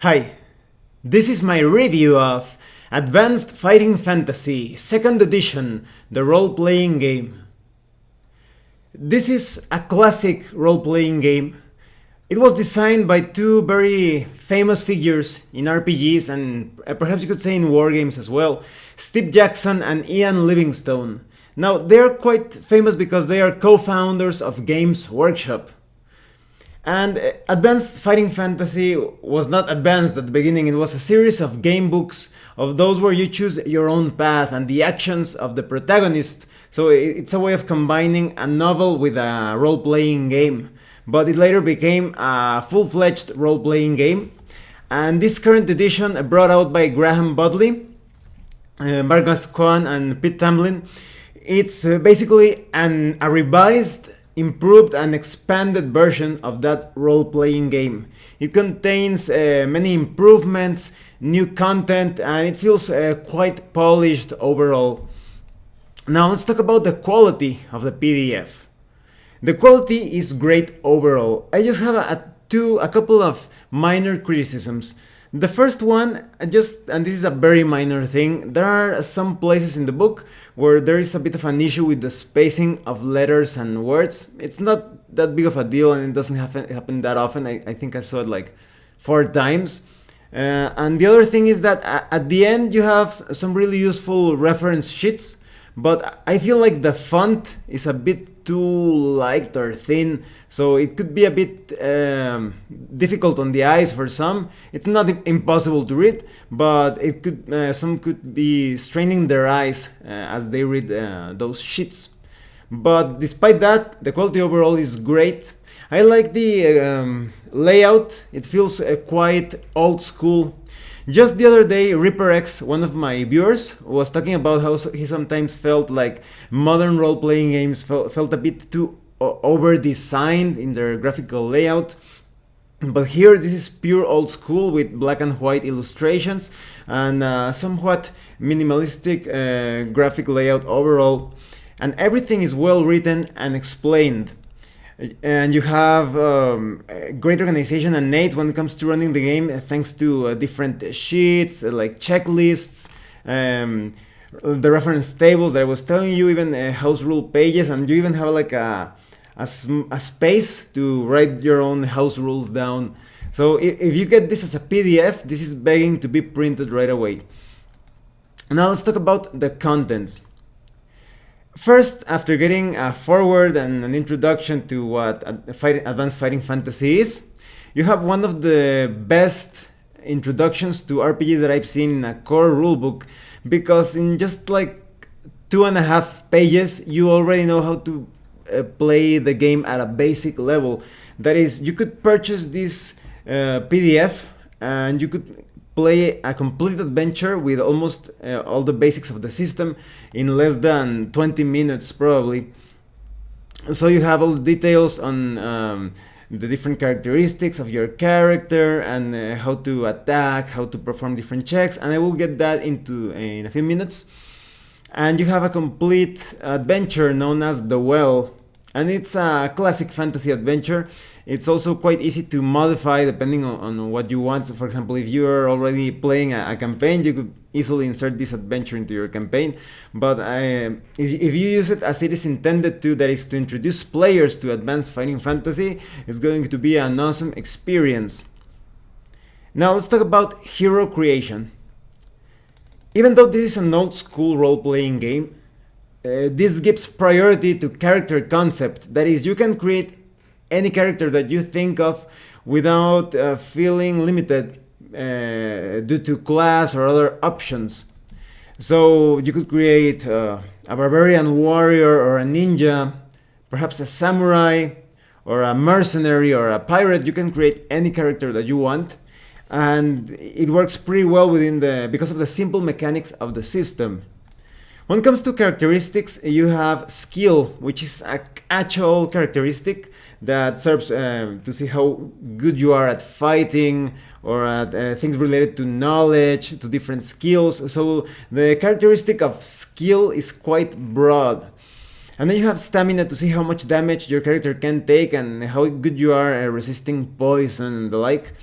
Hi, this is my review of Advanced Fighting Fantasy 2nd Edition, the role-playing game. This is a classic role-playing game. It was designed by two very famous figures in RPGs and perhaps you could say in wargames as well, Steve Jackson and Ian Livingstone. Now, they're quite famous because they are co-founders of Games Workshop. And Advanced Fighting Fantasy was not advanced at the beginning, it was a series of game books of those where you choose your own path and the actions of the protagonist. So it's a way of combining a novel with a role playing game. But it later became a full fledged role playing game. And this current edition, brought out by Graham Budley, Mark Gascoigne, and Pete Tamlin, it's basically a revised, improved and expanded version of that role-playing game. It contains many improvements, new content, and it feels quite polished overall. Now let's talk about the quality of the PDF. The quality is great overall. I just have a couple of minor criticisms. The first one, and this is a very minor thing, there are some places in the book where there is a bit of an issue with the spacing of letters and words. It's not that big of a deal and it doesn't happen that often. I think I saw it like 4 times. And the other thing is that at the end you have some really useful reference sheets, but I feel like the font is a bit too light or thin, so it could be a bit difficult on the eyes for some. It's not impossible to read, but it could some could be straining their eyes as they read those sheets. But despite that, the quality overall is great. I like the layout. It feels quite old school. Just the other day, Reaper X, one of my viewers, was talking about how he sometimes felt like modern role-playing games felt a bit too over-designed in their graphical layout. But here, this is pure old school with black and white illustrations and somewhat minimalistic graphic layout overall. And everything is well written and explained. And you have great organization and aids when it comes to running the game, thanks to different sheets like checklists, the reference tables that I was telling you, even house rule pages, and you even have like a space to write your own house rules down. So if you get this as a PDF, this is begging to be printed right away. Now let's talk about the contents. First, after getting a foreword and an introduction to what Advanced Fighting Fantasy is, you have one of the best introductions to RPGs that I've seen in a core rulebook, because in just like 2.5 pages, you already know how to play the game at a basic level. That is, you could purchase this PDF and you could play a complete adventure with almost all the basics of the system in less than 20 minutes probably. So you have all the details on the different characteristics of your character and how to attack, how to perform different checks, and I will get that in a few minutes. And you have a complete adventure known as The Well, and it's a classic fantasy adventure. It's also quite easy to modify depending on what you want. So for example, if you are already playing a campaign, you could easily insert this adventure into your campaign. But if you use it as it is intended to, that is to introduce players to Advanced Fighting Fantasy, it's going to be an awesome experience. Now let's talk about hero creation. Even though this is an old school role-playing game, this gives priority to character concept. That is, you can create any character that you think of without feeling limited due to class or other options. So you could create a barbarian warrior or a ninja, perhaps a samurai or a mercenary or a pirate. You can create any character that you want, and it works pretty well because of the simple mechanics of the system. When it comes to characteristics, you have skill, which is a actual characteristic that serves to see how good you are at fighting or at things related to knowledge, to different skills. So the characteristic of skill is quite broad. And then you have stamina to see how much damage your character can take and how good you are resisting poison and the like.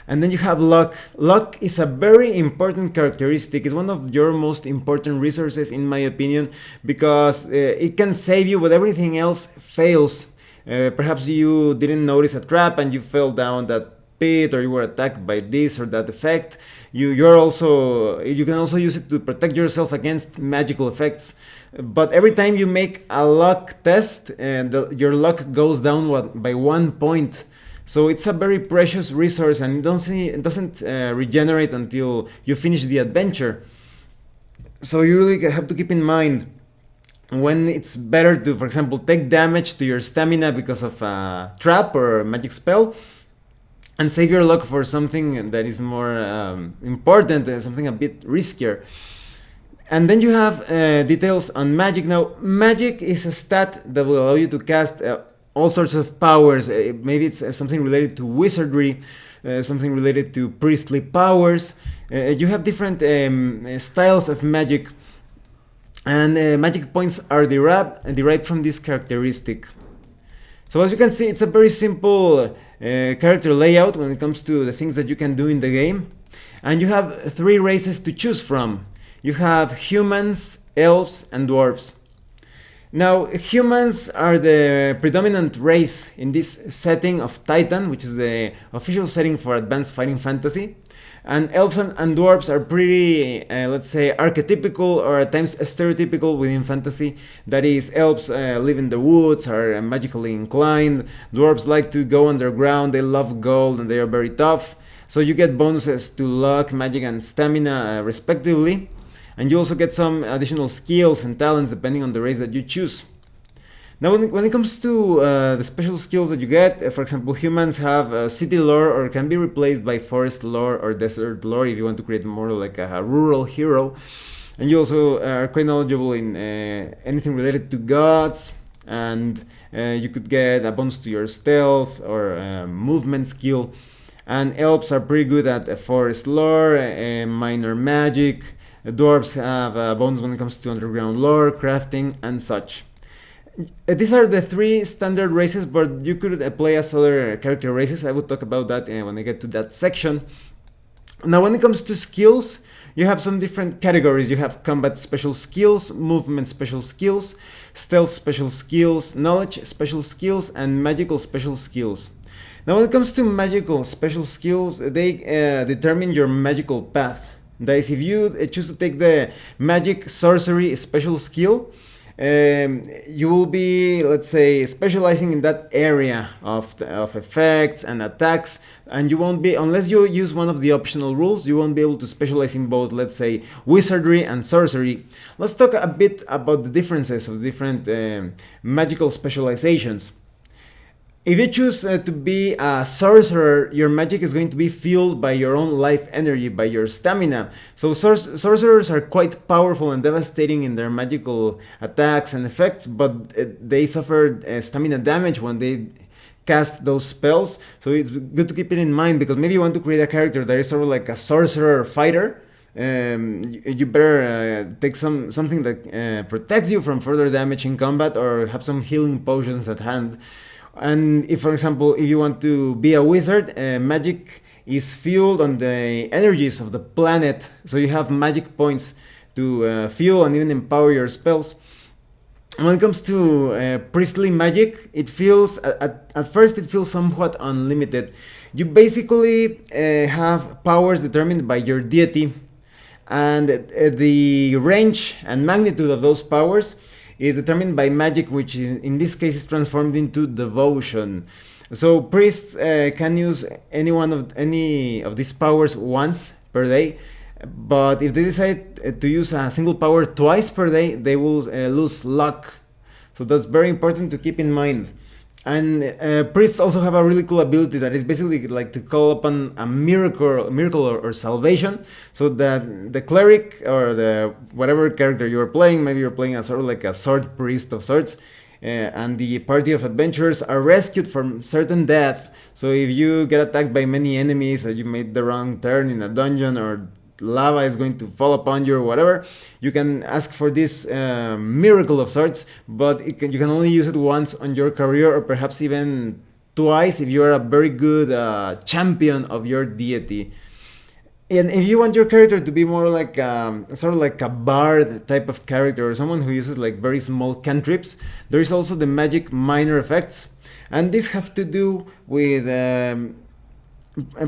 And then you have luck. Luck is a very important characteristic. It's one of your most important resources, in my opinion, because it can save you when everything else fails. Perhaps you didn't notice a trap and you fell down that pit, or you were attacked by this or that effect. You can also use it to protect yourself against magical effects. But every time you make a luck test, your luck goes down by 1 point. So it's a very precious resource, and it doesn't regenerate until you finish the adventure. So you really have to keep in mind when it's better to, for example, take damage to your stamina because of a trap or a magic spell, and save your luck for something that is more important, something a bit riskier. And then you have details on magic. Now, magic is a stat that will allow you to cast all sorts of powers. Maybe it's something related to wizardry, something related to priestly powers. You have different styles of magic, and magic points are derived from this characteristic. So as you can see, it's a very simple character layout when it comes to the things that you can do in the game. And you have 3 races to choose from. You have humans, elves, and dwarves. Now, humans are the predominant race in this setting of Titan, which is the official setting for Advanced Fighting Fantasy. And elves and dwarves are pretty, let's say, archetypical or at times stereotypical within fantasy. That is, elves live in the woods, are magically inclined. Dwarves like to go underground, they love gold, and they are very tough. So you get bonuses to luck, magic, and stamina, respectively. And you also get some additional skills and talents depending on the race that you choose. Now, when it comes to the special skills that you get, for example, humans have city lore, or can be replaced by forest lore or desert lore if you want to create more like a rural hero. And you also are quite knowledgeable in anything related to gods, and you could get a bonus to your stealth or movement skill. And elves are pretty good at forest lore, minor magic. Dwarves have a bonus when it comes to underground lore, crafting, and such. These are the 3 standard races, but you could play as other character races. I will talk about that when I get to that section. Now, when it comes to skills, you have some different categories. You have combat special skills, movement special skills, stealth special skills, knowledge special skills, and magical special skills. Now, when it comes to magical special skills, they determine your magical path. That is, if you choose to take the magic sorcery special skill, you will be, let's say, specializing in that area of effects and attacks, and you won't be, unless you use one of the optional rules, you won't be able to specialize in both, let's say, wizardry and sorcery. Let's talk a bit about the differences of different magical specializations. If you choose to be a sorcerer, your magic is going to be fueled by your own life energy, by your stamina. So sorcerers are quite powerful and devastating in their magical attacks and effects, but they suffer stamina damage when they cast those spells. So it's good to keep it in mind, because maybe you want to create a character that is sort of like a sorcerer fighter. You better take something that protects you from further damage in combat, or have some healing potions at hand. And if, for example, if you want to be a wizard, magic is fueled on the energies of the planet. So you have magic points to fuel and even empower your spells. When it comes to priestly magic, it feels, at first it feels somewhat unlimited. You basically have powers determined by your deity, and the range and magnitude of those powers is determined by magic, which in this case is transformed into devotion. So priests can use any of these powers once per day, but if they decide to use a single power twice per day, they will lose luck. So that's very important to keep in mind. And priests also have a really cool ability that is basically like to call upon a miracle or salvation, so that the cleric or the whatever character you are playing, maybe you're playing a sort of like a sword priest of sorts, and the party of adventurers are rescued from certain death. So if you get attacked by many enemies, or you made the wrong turn in a dungeon, or lava is going to fall upon you or whatever, you can ask for this miracle of sorts, but you can only use it once on your career, or perhaps even twice if you are a very good champion of your deity. And if you want your character to be more like sort of like a bard type of character, or someone who uses like very small cantrips, there is also the magic minor effects, and these have to do with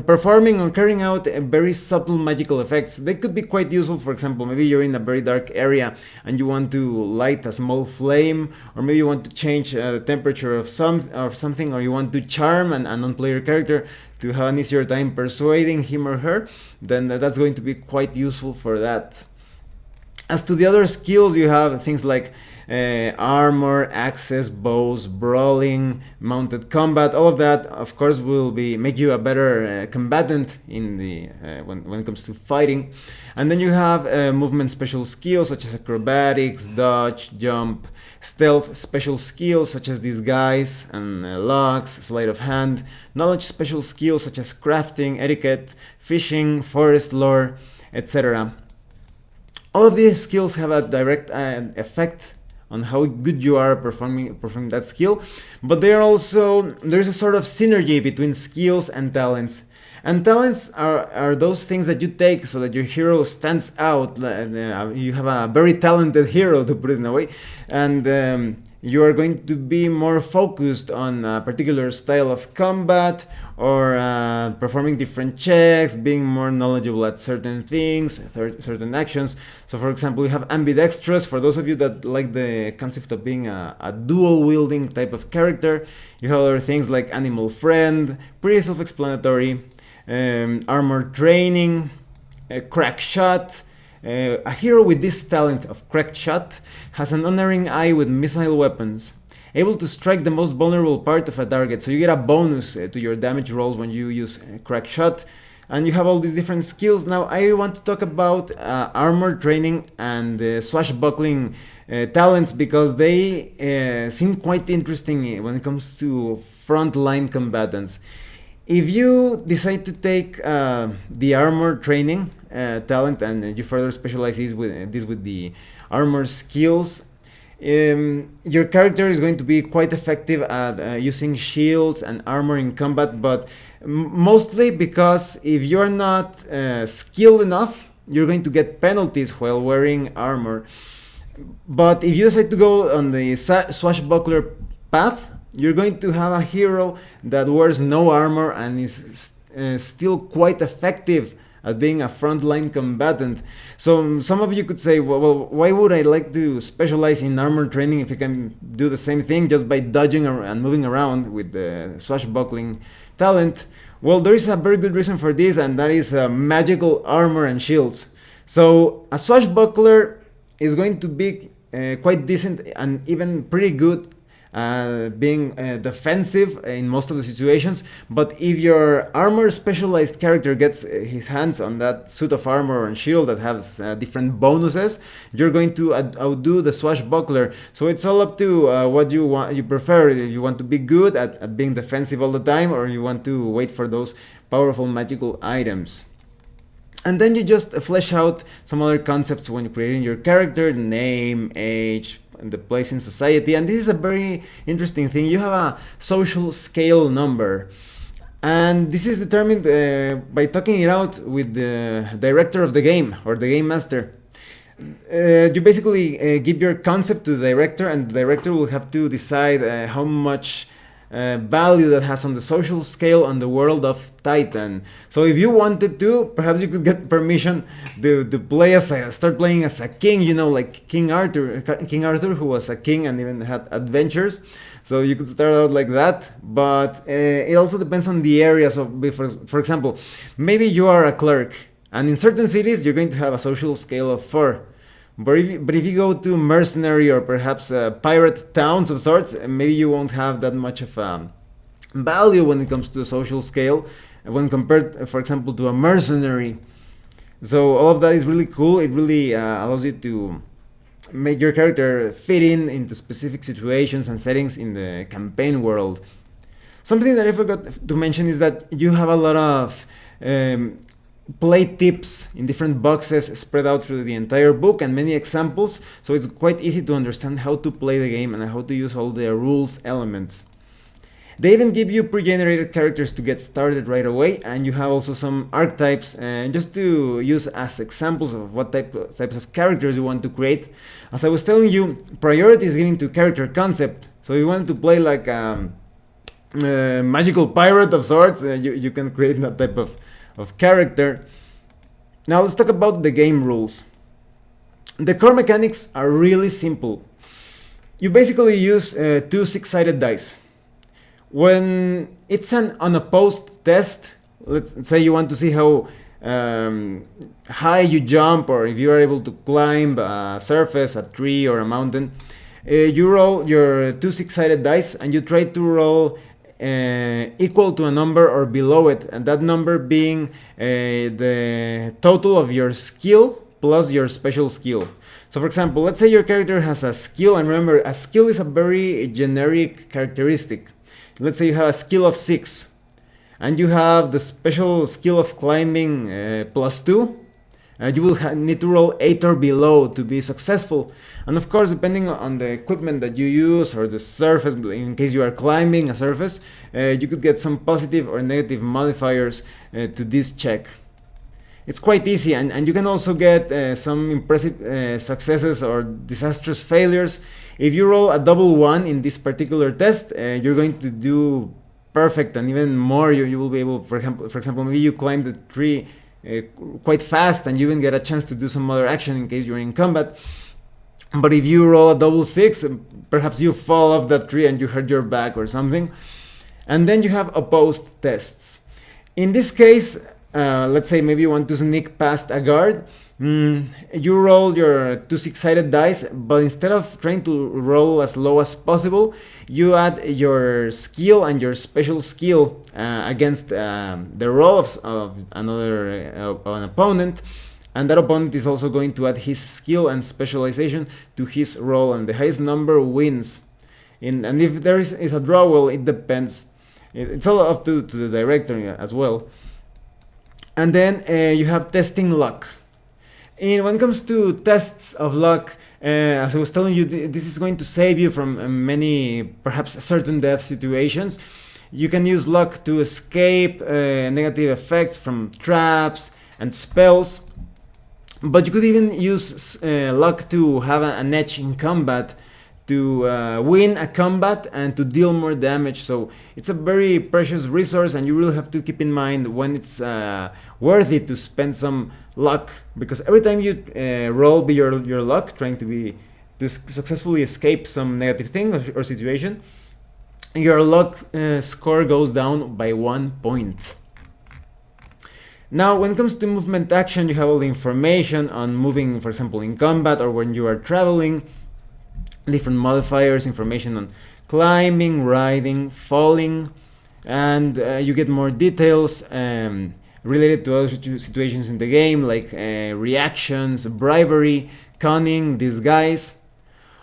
performing or carrying out very subtle magical effects. They could be quite useful. For example, maybe you're in a very dark area and you want to light a small flame, or maybe you want to change the temperature of something, or you want to charm an non-player character to have an easier time persuading him or her. Then that's going to be quite useful for that. As to the other skills, you have things like armor, axes, bows, brawling, mounted combat. All of that, of course, will make you a better combatant in the when it comes to fighting. And then you have movement special skills such as acrobatics, dodge, jump, stealth special skills such as disguise and locks, sleight of hand, knowledge special skills such as crafting, etiquette, fishing, forest lore, etc. All of these skills have a direct effect on how good you are performing that skill, but there's a sort of synergy between skills and talents. And talents are those things that you take so that your hero stands out. You have a very talented hero, to put it in a way, and you are going to be more focused on a particular style of combat, or performing different checks, being more knowledgeable at certain things, certain actions. So for example, you have ambidextrous, for those of you that like the concept of being a dual wielding type of character. You have other things like animal friend, pretty self-explanatory, armor training, crack shot. A hero with this talent of cracked shot has an unerring eye with missile weapons, able to strike the most vulnerable part of a target. So you get a bonus to your damage rolls when you use cracked shot, and you have all these different skills. Now I want to talk about armor training and swashbuckling talents, because they seem quite interesting when it comes to frontline combatants. If you decide to take the armor training talent and you further specialize this with the armor skills, your character is going to be quite effective at using shields and armor in combat, but mostly because if you're not skilled enough, you're going to get penalties while wearing armor. But if you decide to go on the swashbuckler path, you're going to have a hero that wears no armor and is still quite effective at being a frontline combatant. So some of you could say, well, why would I like to specialize in armor training if I can do the same thing just by dodging and moving around with the swashbuckling talent? Well, there is a very good reason for this, and that is magical armor and shields. So a swashbuckler is going to be quite decent and even pretty good being defensive in most of the situations. But if your armor specialized character gets his hands on that suit of armor and shield that has different bonuses, you're going to outdo the swashbuckler. So it's all up to what you prefer. If you want to be good at being defensive all the time, or you want to wait for those powerful magical items. And then you just flesh out some other concepts when you're creating your character: name, age, and the place in society. And this is a very interesting thing. You have a social scale number, and this is determined by talking it out with the director of the game or the game master. You basically give your concept to the director, and the director will have to decide how much value that has on the social scale on the world of Titan. So if you wanted to, perhaps you could get permission to play start playing as a king, like King Arthur, who was a king and even had adventures. So you could start out like that, but it also depends on the area. So for example, maybe you are a clerk, and in certain cities you're going to have a social scale of 4. But if you go to mercenary or perhaps pirate towns of sorts, maybe you won't have that much of value when it comes to the social scale when compared, for example, to a mercenary. So all of that is really cool. It really allows you to make your character fit into specific situations and settings in the campaign world. Something that I forgot to mention is that you have a lot of play tips in different boxes spread out through the entire book, and many examples, so it's quite easy to understand how to play the game and how to use all the rules elements. They even give you pre-generated characters to get started right away, and you have also some archetypes, and just to use as examples of what types of characters you want to create. As I was telling you, priority is given to character concept. So if you want to play like magical pirate of sorts, you can create that type of character. Now let's talk about the game rules. The core mechanics are really simple. You basically use two six-sided dice. When it's an unopposed test, let's say you want to see how high you jump, or if you are able to climb a surface, a tree, or a mountain, you roll your two six-sided dice and you try to roll equal to a number or below it, and that number being the total of your skill plus your special skill. So for example, let's say your character has a skill, and remember, a skill is a very generic characteristic. Let's say you have a skill of 6 and you have the special skill of climbing +2. You will need to roll 8 or below to be successful. And of course, depending on the equipment that you use or the surface, in case you are climbing a surface, you could get some positive or negative modifiers to this check. It's quite easy, and you can also get some impressive successes or disastrous failures. If you roll a double 1 in this particular test, you're going to do perfect, and even more. You will be able, for example, maybe you climb the tree quite fast, and you even get a chance to do some other action in case you're in combat. But if you roll a double 6, perhaps you fall off that tree and you hurt your back or something. And then you have opposed tests. In this case, let's say maybe you want to sneak past a guard. You roll your two six-sided dice, but instead of trying to roll as low as possible, you add your skill and your special skill against the roll of an opponent, and that opponent is also going to add his skill and specialization to his roll, and the highest number wins. And if there is a draw, well, it depends. It's all up to the director as well. And then you have testing luck. And when it comes to tests of luck, as I was telling you, this is going to save you from many, perhaps certain death situations. You can use luck to escape negative effects from traps and spells. But you could even use luck to have an edge in combat, to win a combat and to deal more damage. So it's a very precious resource, and you really have to keep in mind when it's worth it to spend some luck, because every time you roll your luck, trying to successfully escape some negative thing or situation, your luck score goes down by 1 point. Now, when it comes to movement action, you have all the information on moving, for example, in combat or when you are traveling. Different modifiers, information on climbing, riding, falling, and you get more details related to other situations in the game, like reactions, bribery, cunning, disguise.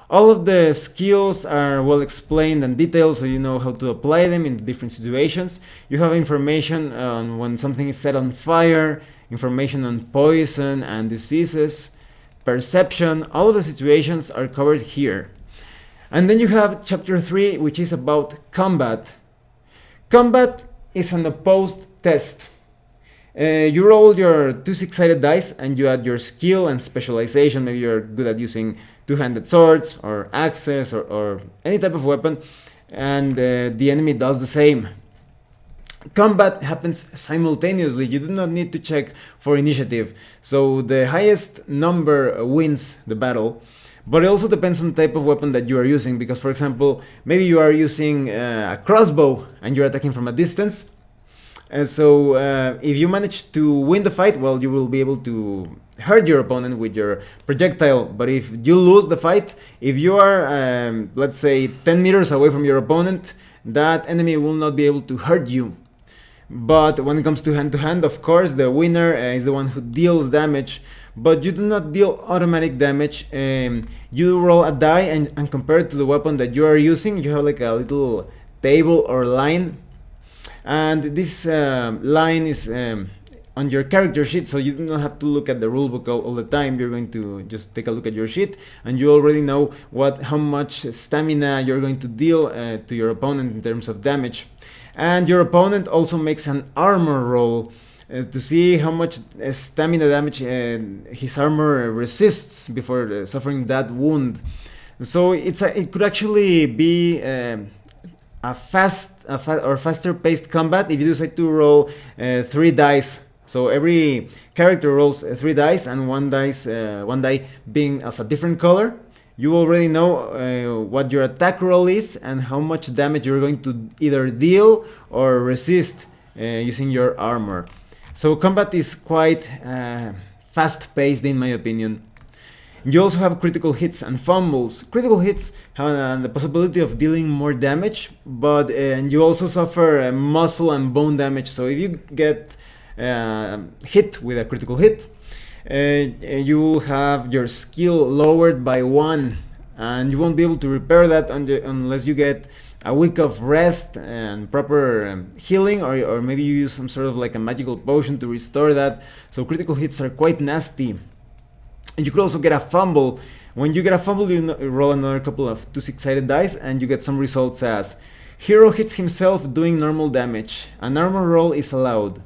All of the skills are well explained and detailed, so you know how to apply them in different situations. You have information on when something is set on fire, information on poison and diseases, perception. All of the situations are covered here. And then you have chapter 3, which is about combat. Combat is an opposed test. You roll your two six-sided dice and you add your skill and specialization. Maybe you're good at using two-handed swords or axes or any type of weapon, and the enemy does the same. Combat happens simultaneously. You do not need to check for initiative. So the highest number wins the battle. But it also depends on the type of weapon that you are using, because for example, maybe you are using a crossbow and you're attacking from a distance. So if you manage to win the fight, well, you will be able to hurt your opponent with your projectile. But if you lose the fight, if you are, let's say, 10 meters away from your opponent, that enemy will not be able to hurt you. But when it comes to hand, of course, the winner is the one who deals damage. But you do not deal automatic damage. You roll a die and compare it to the weapon that you are using. You have like a little table or line. And this line is on your character sheet, so you do not have to look at the rulebook all the time. You're going to just take a look at your sheet, and you already know how much stamina you're going to deal to your opponent in terms of damage. And your opponent also makes an armor roll to see how much stamina damage his armor resists before suffering that wound. So it could actually be a faster paced combat if you decide to roll 3 dice. So every character rolls 3 dice, and one die being of a different color. You already know what your attack roll is and how much damage you're going to either deal or resist using your armor. So combat is quite fast paced in my opinion. You also have critical hits and fumbles. Critical hits have the possibility of dealing more damage, but you also suffer muscle and bone damage. So if you get hit with a critical hit, you will have your skill lowered by 1, and you won't be able to repair that unless you get a week of rest and proper healing, or maybe you use some sort of like a magical potion to restore that. So critical hits are quite nasty. And you could also get a fumble. When you get a fumble, you roll another couple of 2 6-sided dice, and you get some results as: hero hits himself doing normal damage, an armor roll is allowed.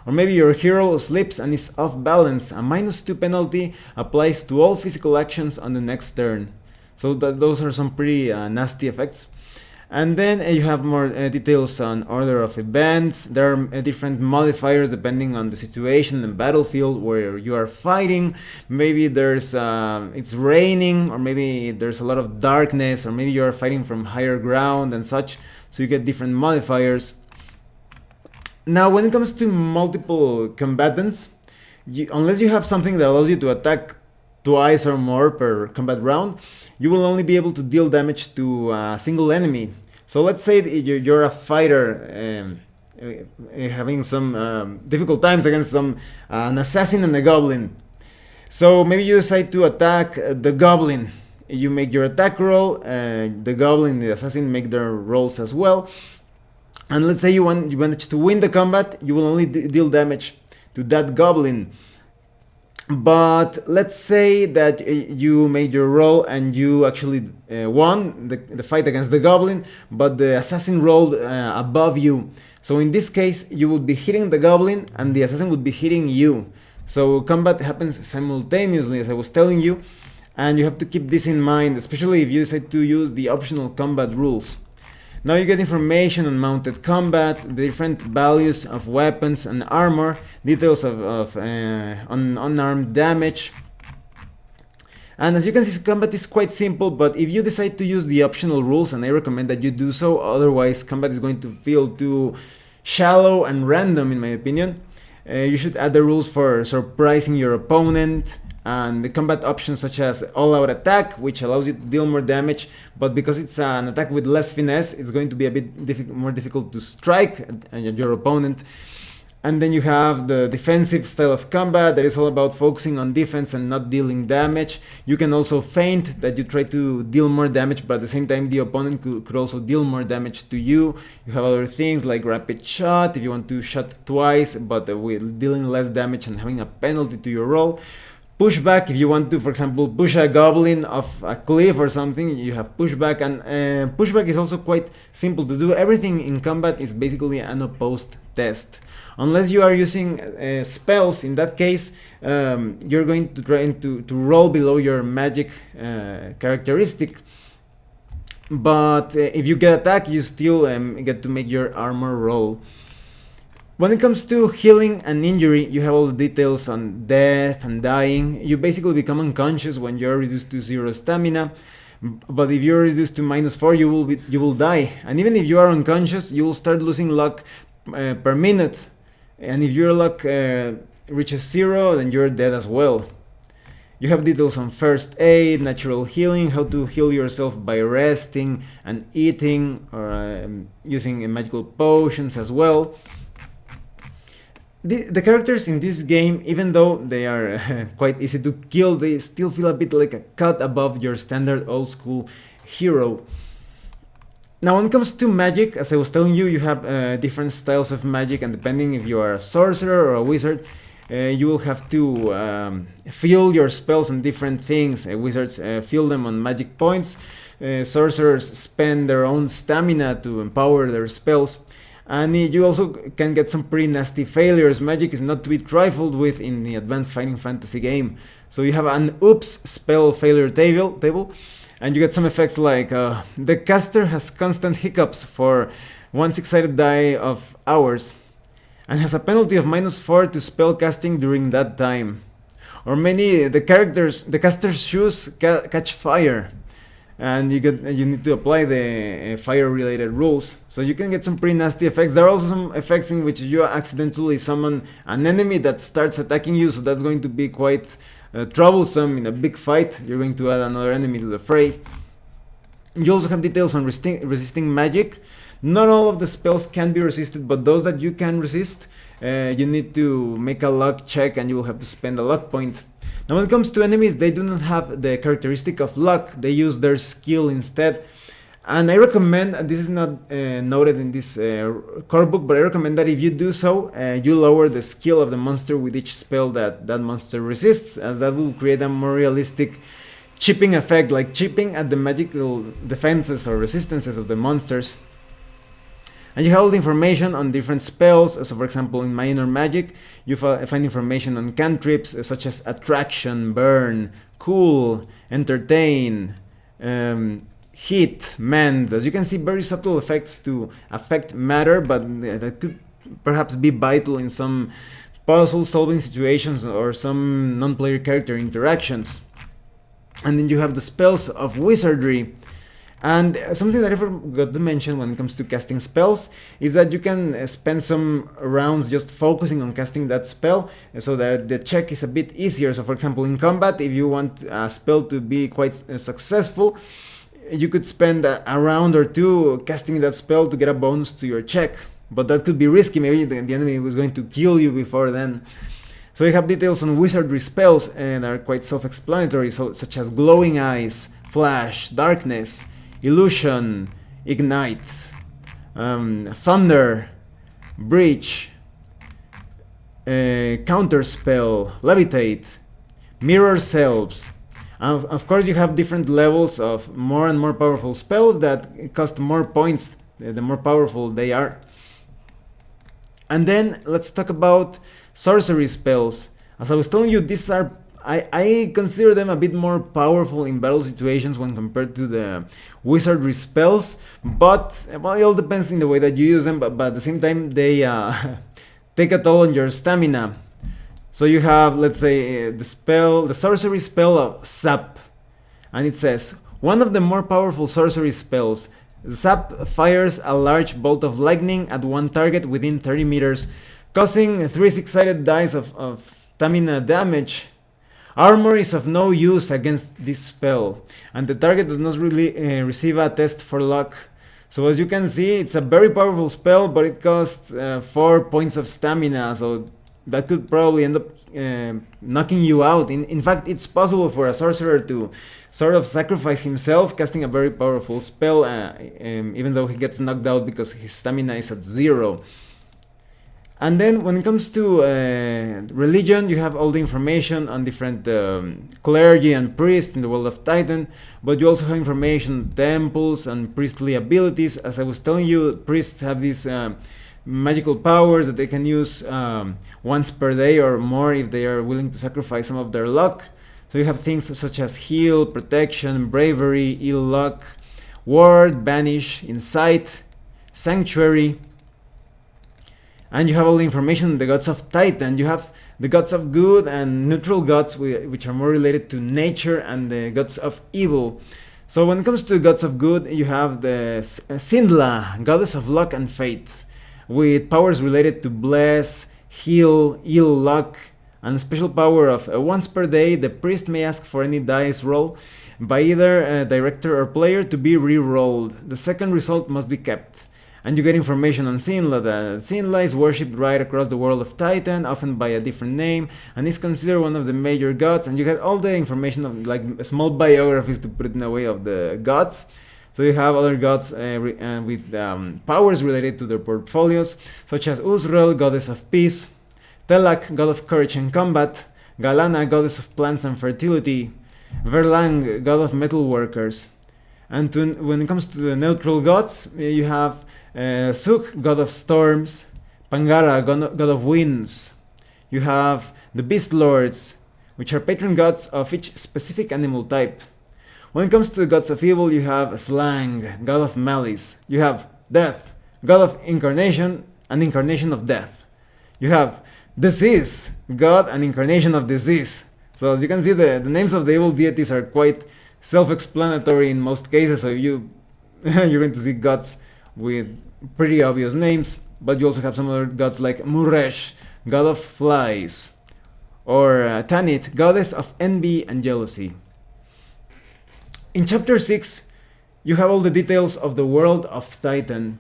Or maybe your hero slips and is off balance, a -2 penalty applies to all physical actions on the next turn. So those are some pretty nasty effects. And then you have more details on order of events. There are different modifiers depending on the situation and battlefield where you are fighting. Maybe there's it's raining, or maybe there's a lot of darkness, or maybe you are fighting from higher ground and such. So you get different modifiers. Now, when it comes to multiple combatants, unless you have something that allows you to attack twice or more per combat round, you will only be able to deal damage to a single enemy. So let's say that you're a fighter having some difficult times against an assassin and a goblin. So maybe you decide to attack the goblin. You make your attack roll, the goblin and the assassin make their rolls as well. And let's say you manage to win the combat, you will only deal damage to that goblin. But let's say that you made your roll and you actually won the fight against the goblin, but the assassin rolled above you. So in this case, you would be hitting the goblin and the assassin would be hitting you. So combat happens simultaneously, as I was telling you, and you have to keep this in mind, especially if you decide to use the optional combat rules. Now you get information on mounted combat, the different values of weapons and armor, details of unarmed damage. And as you can see, combat is quite simple, but if you decide to use the optional rules, and I recommend that you do so, otherwise combat is going to feel too shallow and random in my opinion. You should add the rules for surprising your opponent, and the combat options such as all-out attack, which allows you to deal more damage, but because it's an attack with less finesse, it's going to be a bit more difficult to strike at your opponent. And then you have the defensive style of combat that is all about focusing on defense and not dealing damage. You can also feint that you try to deal more damage, but at the same time the opponent could also deal more damage to you. You have other things like rapid shot, if you want to shot twice but with dealing less damage and having a penalty to your roll. Pushback, if you want to, for example, push a goblin off a cliff or something, you have pushback. And pushback is also quite simple to do. Everything in combat is basically an opposed test. Unless you are using spells, in that case, you're going to try to roll below your magic characteristic. But if you get attacked, you still get to make your armor roll. When it comes to healing and injury, you have all the details on death and dying. You basically become unconscious when you're reduced to 0 stamina. But if you're reduced to -4, you will die. And even if you are unconscious, you will start losing luck per minute. And if your luck reaches 0, then you're dead as well. You have details on first aid, natural healing, how to heal yourself by resting and eating, or using magical potions as well. The characters in this game, even though they are quite easy to kill, they still feel a bit like a cut above your standard old school hero. Now, when it comes to magic, as I was telling you, you have different styles of magic, and depending if you are a sorcerer or a wizard, you will have to fuel your spells on different things. Wizards fuel them on magic points. Sorcerers spend their own stamina to empower their spells. And you also can get some pretty nasty failures. Magic is not to be trifled with in the Advanced Fighting Fantasy game. So you have an oops spell failure table, and you get some effects like the caster has constant hiccups for one six-sided die of hours, and has a penalty of -4 to spell casting during that time. Or the caster's shoes catch fire, and you need to apply the fire-related rules. So you can get some pretty nasty effects. There are also some effects in which you accidentally summon an enemy that starts attacking you, so that's going to be quite troublesome in a big fight. You're going to add another enemy to the fray. You also have details on resisting magic. Not all of the spells can be resisted, but those that you can resist, you need to make a luck check, and you will have to spend a luck point. Now, when it comes to enemies, they do not have the characteristic of luck. They use their skill instead. And I recommend, this is not noted in this core book, but I recommend that if you do so, you lower the skill of the monster with each spell that monster resists, as that will create a more realistic chipping effect, like chipping at the magical defenses or resistances of the monsters. And you have all the information on different spells. So for example, in Minor Magic, you find information on cantrips such as Attraction, Burn, Cool, Entertain, Hit, Mend. As you can see, very subtle effects to affect matter, but that could perhaps be vital in some puzzle solving situations or some non-player character interactions. And then you have the spells of wizardry. And something that I forgot to mention when it comes to casting spells is that you can spend some rounds just focusing on casting that spell, so that the check is a bit easier. So for example, in combat, if you want a spell to be quite successful, you could spend a round or two casting that spell to get a bonus to your check. But that could be risky. Maybe the enemy was going to kill you before then. So you have details on wizardry spells, and are quite self-explanatory, such as Glowing Eyes, Flash, Darkness, Illusion, Ignite, Thunder, Breach, Counterspell, Levitate, Mirror Selves. Of course, you have different levels of more and more powerful spells that cost more points the more powerful they are. And then let's talk about sorcery spells. As I was telling you, these are I consider them a bit more powerful in battle situations when compared to the wizardry spells, but well, it all depends in the way that you use them, but at the same time they take a toll on your stamina. So you have, let's say, the sorcery spell of Zap, and it says, one of the more powerful sorcery spells, Zap fires a large bolt of lightning at one target within 30 meters, causing 3 six-sided dice of stamina damage. Armor is of no use against this spell, and the target does not really receive a test for luck. So as you can see, it's a very powerful spell, but it costs 4 points of stamina, so that could probably end up knocking you out. In fact, it's possible for a sorcerer to sort of sacrifice himself casting a very powerful spell, even though he gets knocked out because his stamina is at 0. And then when it comes to religion, you have all the information on different clergy and priests in the world of Titan, but you also have information on temples and priestly abilities. As I was telling you, priests have these magical powers that they can use once per day or more if they are willing to sacrifice some of their luck. So you have things such as heal, protection, bravery, ill luck, ward, banish, insight, sanctuary. And you have all the information on the gods of Titan. You have the gods of good and neutral gods, which are more related to nature, and the gods of evil. So when it comes to gods of good, you have the Sindla, goddess of luck and fate, with powers related to bless, heal, ill luck, and a special power of once per day, the priest may ask for any dice roll by either a director or player to be re-rolled. The second result must be kept. And you get information on Sinla. Sinla is worshipped right across the world of Titan, often by a different name, and is considered one of the major gods. And you get all the information of like small biographies, to put it in a way, of the gods. So you have other gods with powers related to their portfolios, such as Uzrel, goddess of peace, Telak, god of courage and combat, Galana, goddess of plants and fertility, Verlang, god of metal workers. And when it comes to the neutral gods, you have Suk, god of storms, Pangara, god of winds. You have the beast lords, which are patron gods of each specific animal type. When it comes to the gods of evil, you have Slang, god of malice. You have Death, god of incarnation and incarnation of death. You have Disease, god and incarnation of disease. So as you can see, the names of the evil deities are quite self-explanatory in most cases. So you're going to see gods with pretty obvious names, but you also have some other gods like Muresh, god of flies, or Tanit, goddess of envy and jealousy. In chapter 6, you have all the details of the world of Titan.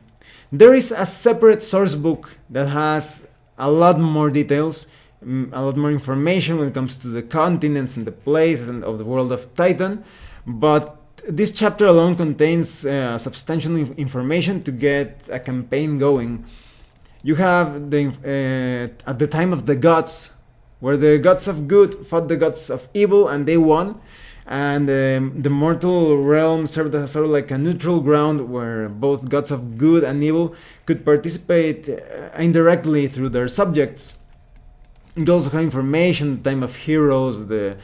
There is a separate source book that has a lot more details, a lot more information when it comes to the continents and the places and of the world of Titan, but this chapter alone contains substantial information to get a campaign going. You have at the time of the gods, where the gods of good fought the gods of evil and they won, and the mortal realm served as sort of like a neutral ground where both gods of good and evil could participate indirectly through their subjects. You also have information, the time of heroes, the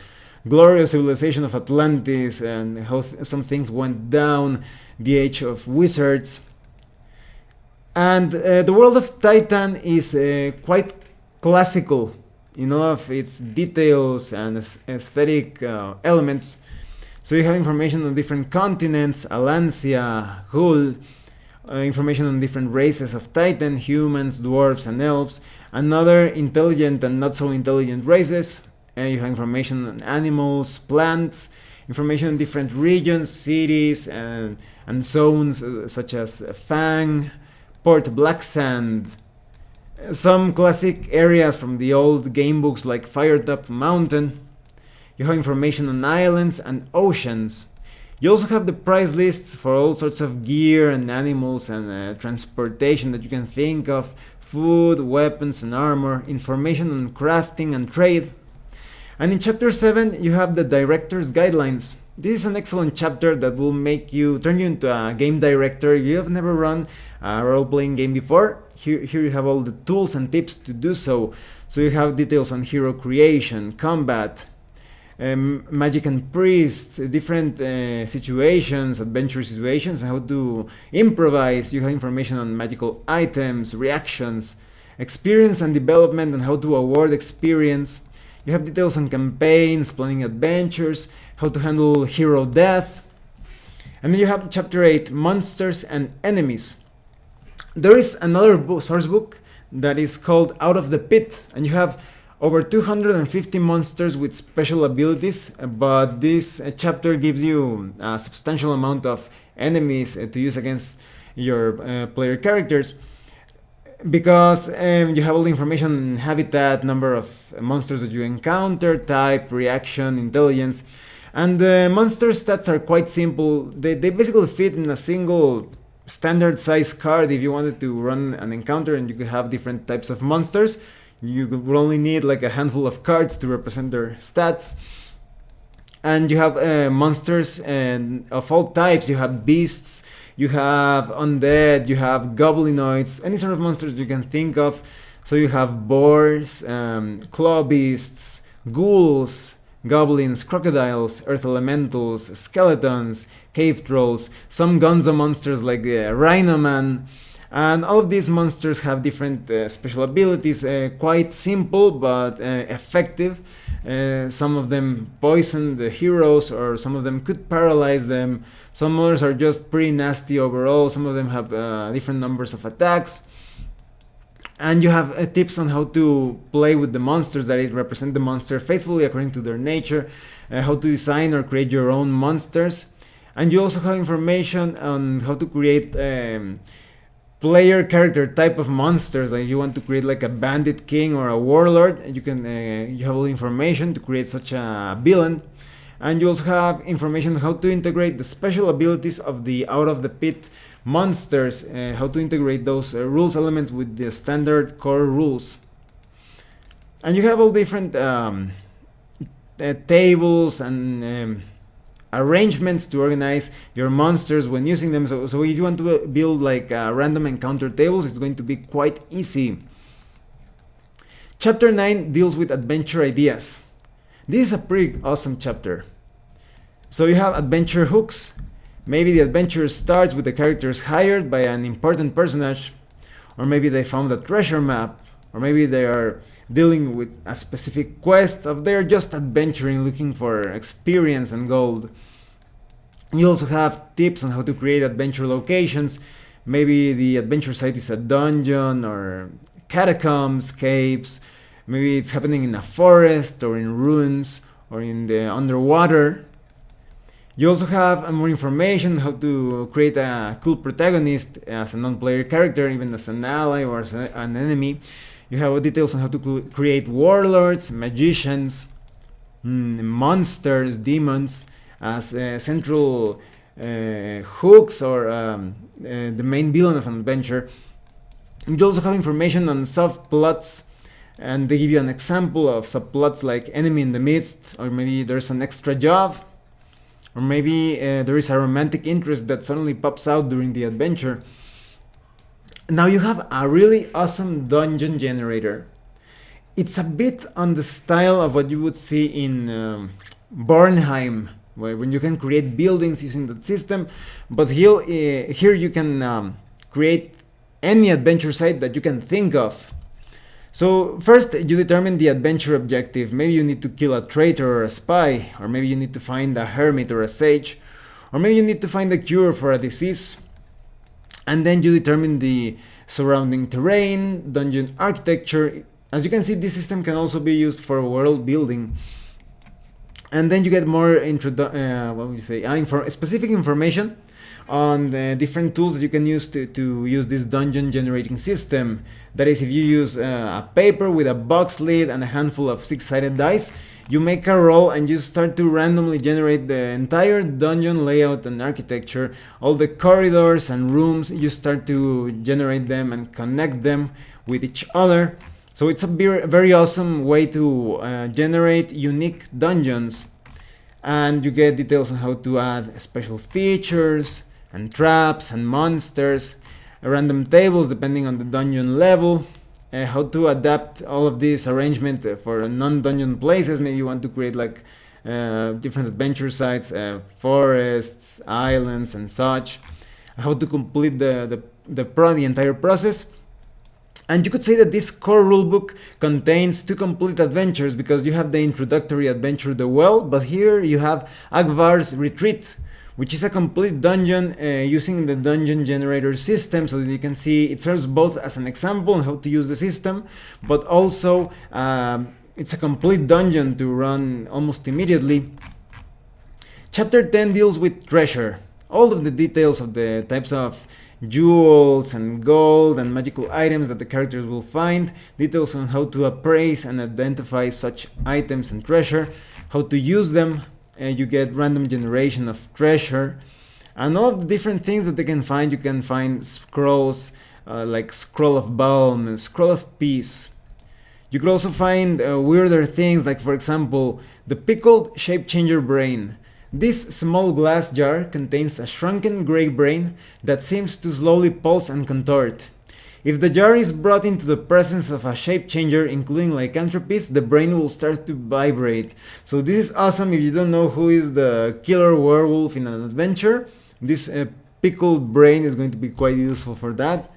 glorious civilization of Atlantis, and how some things went down, the age of wizards. And the world of Titan is quite classical in all of its details and aesthetic elements. So you have information on different continents, Alancia, Hul, information on different races of Titan, humans, dwarves, and elves, and other intelligent and not so intelligent races. You have information on animals, plants, information on different regions, cities, and zones such as Fang, Port Blacksand, some classic areas from the old game books like Firetop Mountain. You have information on islands and oceans. You also have the price lists for all sorts of gear and animals and transportation that you can think of, food, weapons and armor, information on crafting and trade. And in chapter 7 you have the director's guidelines. This is an excellent chapter that will turn you into a game director if you have never run a role-playing game before. Here you have all the tools and tips to do so. So you have details on hero creation, combat, magic and priests, different situations, adventure situations, and how to improvise. You have information on magical items, reactions, experience and development, and how to award experience. You have details on campaigns, planning adventures, how to handle hero death. And then you have chapter 8, monsters and enemies. There is another source book that is called Out of the Pit, and you have over 250 monsters with special abilities, but this chapter gives you a substantial amount of enemies to use against your player characters, because you have all the information, habitat, number of monsters that you encounter, type, reaction, intelligence, and the monster stats are quite simple. They basically fit in a single standard size card. If you wanted to run an encounter and you could have different types of monsters, you would only need like a handful of cards to represent their stats. And you have monsters and of all types. You have beasts, you have undead, you have goblinoids, any sort of monsters you can think of. So you have boars, claw beasts, ghouls, goblins, crocodiles, earth elementals, skeletons, cave trolls, some gonzo monsters like the Rhino Man. And all of these monsters have different special abilities, quite simple but effective. Some of them poison the heroes, or some of them could paralyze them. Some others are just pretty nasty overall. Some of them have different numbers of attacks. And you have tips on how to play with the monsters that represent the monster faithfully according to their nature, how to design or create your own monsters. And you also have information on how to create player character type of monsters. Like if you want to create like a bandit king or a warlord, you have all the information to create such a villain. And you also have information on how to integrate the special abilities of the out of the pit monsters, how to integrate those rules elements with the standard core rules. And you have all different tables and arrangements to organize your monsters when using them. So if you want to build like random encounter tables, it's going to be quite easy. Chapter 9 deals with adventure ideas. This is a pretty awesome chapter. So you have adventure hooks. Maybe the adventure starts with the characters hired by an important personage, or maybe they found a treasure map, or maybe they are dealing with a specific quest, or they're just adventuring looking for experience and gold. You also have tips on how to create adventure locations. Maybe the adventure site is a dungeon or catacombs, caves. Maybe it's happening in a forest or in ruins or in the underwater. You also have more information how to create a cool protagonist as a non-player character, even as an ally or as an enemy. You have details on how to create warlords, magicians, monsters, demons as central hooks or the main villain of an adventure. You also have information on subplots, and they give you an example of subplots like enemy in the midst, or maybe there's an extra job, or maybe there is a romantic interest that suddenly pops out during the adventure. Now you have a really awesome dungeon generator. It's a bit on the style of what you would see in Bornheim, when you can create buildings using that system, but here you can create any adventure site that you can think of. So first you determine the adventure objective. Maybe you need to kill a traitor or a spy, or maybe you need to find a hermit or a sage, or maybe you need to find a cure for a disease. And then you determine the surrounding terrain, dungeon architecture. As you can see, this system can also be used for world building. And then you get more specific information on the different tools that you can use to use this dungeon generating system. That is, if you use a paper with a box lid and a handful of 6-sided dice, you make a roll and you start to randomly generate the entire dungeon layout and architecture, all the corridors and rooms. You start to generate them and connect them with each other. So it's a very awesome way to generate unique dungeons. And you get details on how to add special features and traps and monsters, random tables depending on the dungeon level, how to adapt all of this arrangement for non-dungeon places. Maybe you want to create like different adventure sites, forests, islands and such, how to complete the entire process. And you could say that this core rulebook contains 2 complete adventures, because you have the introductory adventure, The Well, but here you have Akbar's Retreat, which is a complete dungeon using the dungeon generator system. So that you can see it serves both as an example on how to use the system, but also it's a complete dungeon to run almost immediately. Chapter 10 deals with treasure. All of the details of the types of jewels and gold and magical items that the characters will find, details on how to appraise and identify such items and treasure, how to use them. You get random generation of treasure, and all the different things that they can find. You can find scrolls like Scroll of Balm, Scroll of Peace. You could also find weirder things, like for example the pickled shape changer brain. This small glass jar contains a shrunken gray brain that seems to slowly pulse and contort. If the jar is brought into the presence of a shape changer, including lycanthropies, the brain will start to vibrate. So this is awesome if you don't know who is the killer werewolf in an adventure. This pickled brain is going to be quite useful for that.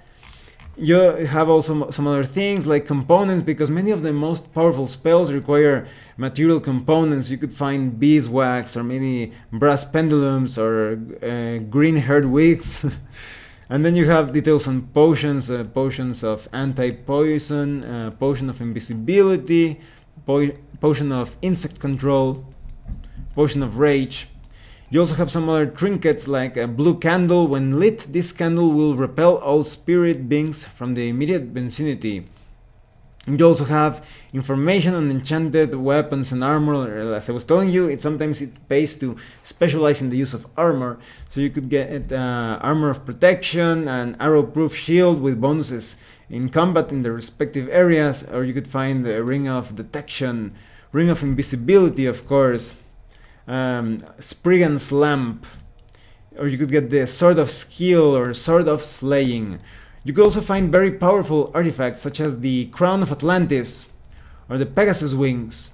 You have also some other things like components, because many of the most powerful spells require material components. You could find beeswax, or maybe brass pendulums, or green-haired wigs. And then you have details on potions, potions of anti-poison, potion of invisibility, potion of insect control, potion of rage. You also have some other trinkets like a blue candle. When lit, this candle will repel all spirit beings from the immediate vicinity. You also have information on enchanted weapons and armor. As I was telling you, sometimes it pays to specialize in the use of armor. So you could get armor of protection, an arrow-proof shield with bonuses in combat in the respective areas, or you could find the ring of detection, ring of invisibility, of course, Spriggan's lamp, or you could get the sword of skill or sword of slaying. You could also find very powerful artifacts such as the Crown of Atlantis or the Pegasus Wings.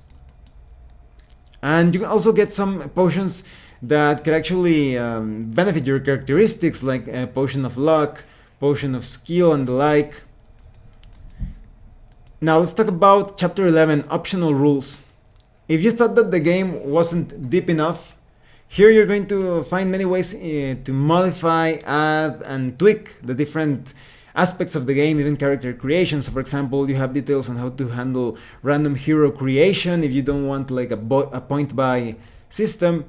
And you can also get some potions that could actually benefit your characteristics, like a Potion of Luck, Potion of Skill, and the like. Now let's talk about Chapter 11, Optional Rules. If you thought that the game wasn't deep enough, here you're going to find many ways to modify, add, and tweak the different aspects of the game, even character creation. So for example, you have details on how to handle random hero creation if you don't want like a point buy system.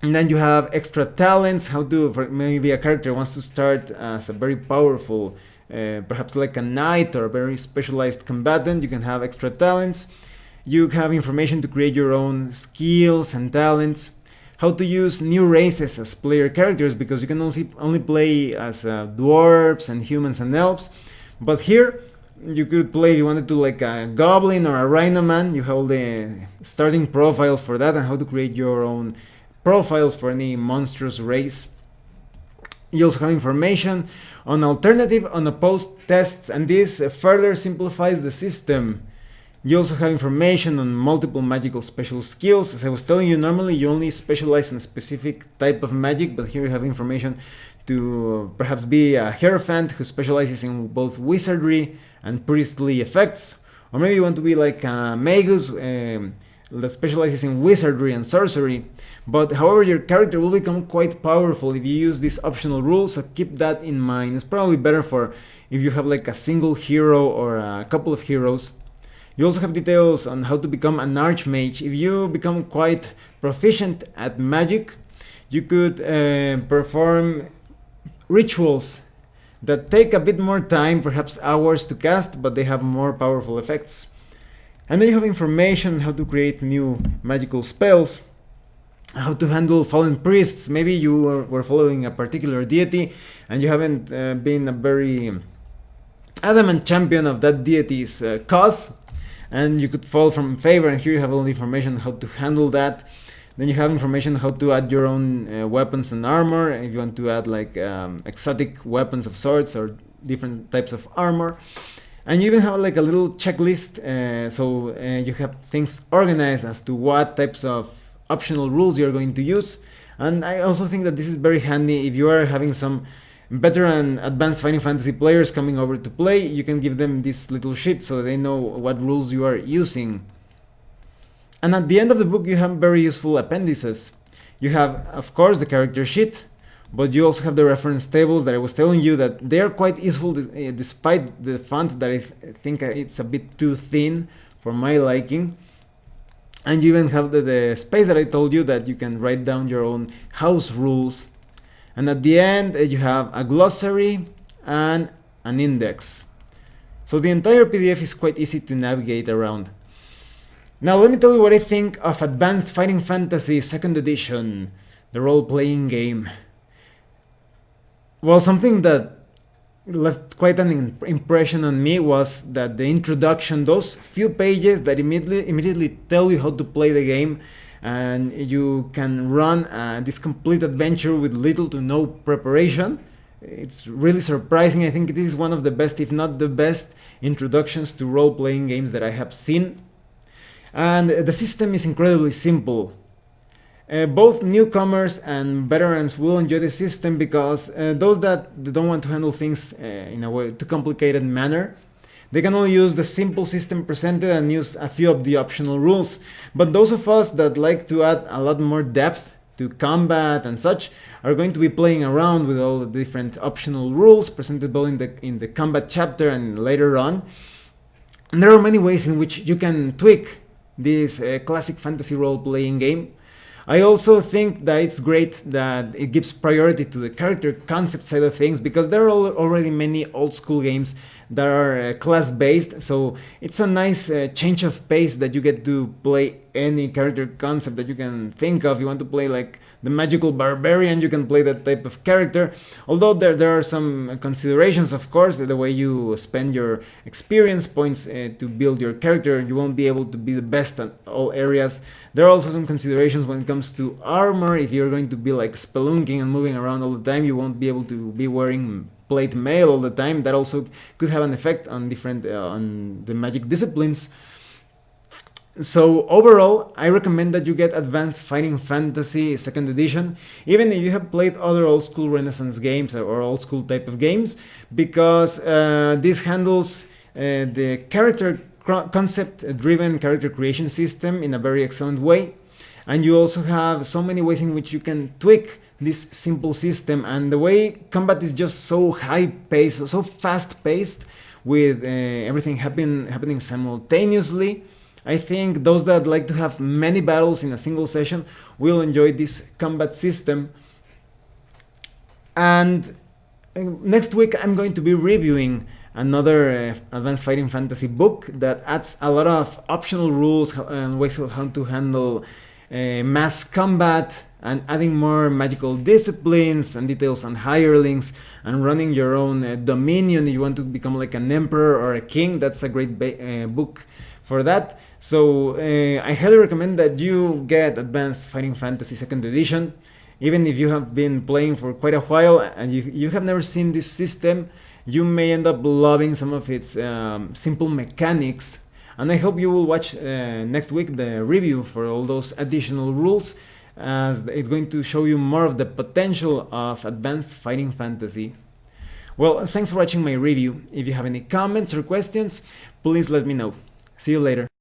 And then you have extra talents, how to, for maybe a character wants to start as a very powerful, perhaps like a knight or a very specialized combatant, you can have extra talents. You have information to create your own skills and talents. How to use new races as player characters, because you can only play as dwarves and humans and elves. But here you could play, if you wanted to, like a goblin or a rhino man. You have all the starting profiles for that and how to create your own profiles for any monstrous race. You also have information on alternative unopposed tests, and this further simplifies the system. You also have information on multiple magical special skills. As I was telling you, normally you only specialize in a specific type of magic, but here you have information to perhaps be a hierophant who specializes in both wizardry and priestly effects. Or maybe you want to be like a magus that specializes in wizardry and sorcery. But however, your character will become quite powerful if you use these optional rules, so keep that in mind. It's probably better for if you have like a single hero or a couple of heroes. You also have details on how to become an archmage. If you become quite proficient at magic, you could perform rituals that take a bit more time, perhaps hours to cast, but they have more powerful effects. And then you have information on how to create new magical spells, how to handle fallen priests. Maybe you were following a particular deity and you haven't been a very adamant champion of that deity's cause, and you could fall from favor, and here you have all the information on how to handle that. Then you have information on how to add your own weapons and armor, if you want to add like exotic weapons of sorts or different types of armor. And you even have like a little checklist, so you have things organized as to what types of optional rules you're going to use. And I also think that this is very handy if you are having some veteran advanced Final Fantasy players coming over to play. You can give them this little sheet so they know what rules you are using. And at the end of the book you have very useful appendices. You have, of course, the character sheet, but you also have the reference tables that I was telling you that they are quite useful despite the font that I think it's a bit too thin for my liking. And you even have the space that I told you that you can write down your own house rules. And at the end, you have a glossary and an index. So the entire PDF is quite easy to navigate around. Now let me tell you what I think of Advanced Fighting Fantasy 2nd Edition, the role-playing game. Well, something that left quite an impression on me was that the introduction, those few pages that immediately tell you how to play the game, and you can run this complete adventure with little to no preparation. It's really surprising. I think it is one of the best, if not the best, introductions to role-playing games that I have seen. And the system is incredibly simple. Both newcomers and veterans will enjoy the system because those that don't want to handle things in a way too complicated manner, they can only use the simple system presented and use a few of the optional rules. But those of us that like to add a lot more depth to combat and such are going to be playing around with all the different optional rules presented both in the combat chapter and later on. And there are many ways in which you can tweak this classic fantasy role-playing game. I also think that it's great that it gives priority to the character concept side of things, because there are already many old school games that are class based, so it's a nice change of pace that you get to play any character concept that you can think of. You want to play like the magical barbarian, you can play that type of character. Although there are some considerations, of course, the way you spend your experience points to build your character, you won't be able to be the best at all areas. There are also some considerations when it comes to armor. If you're going to be like spelunking and moving around all the time, you won't be able to be wearing plate mail all the time. That also could have an effect on different on the magic disciplines. So overall, I recommend that you get Advanced Fighting Fantasy 2nd edition, even if you have played other old school Renaissance games or old school type of games, because this handles the character concept driven character creation system in a very excellent way. And you also have so many ways in which you can tweak this simple system, and the way combat is just so high paced, so fast paced, with everything happening simultaneously. I think those that like to have many battles in a single session will enjoy this combat system. And next week I'm going to be reviewing another Advanced Fighting Fantasy book that adds a lot of optional rules and ways of how to handle mass combat, and adding more magical disciplines and details on hirelings and running your own dominion. If you want to become like an emperor or a king, that's a great book for that. So I highly recommend that you get Advanced Fighting Fantasy 2nd edition. Even if you have been playing for quite a while and you have never seen this system, you may end up loving some of its simple mechanics. And I hope you will watch next week the review for all those additional rules, as it's going to show you more of the potential of Advanced Fighting Fantasy. Well, thanks for watching my review. If you have any comments or questions, please let me know. See you later.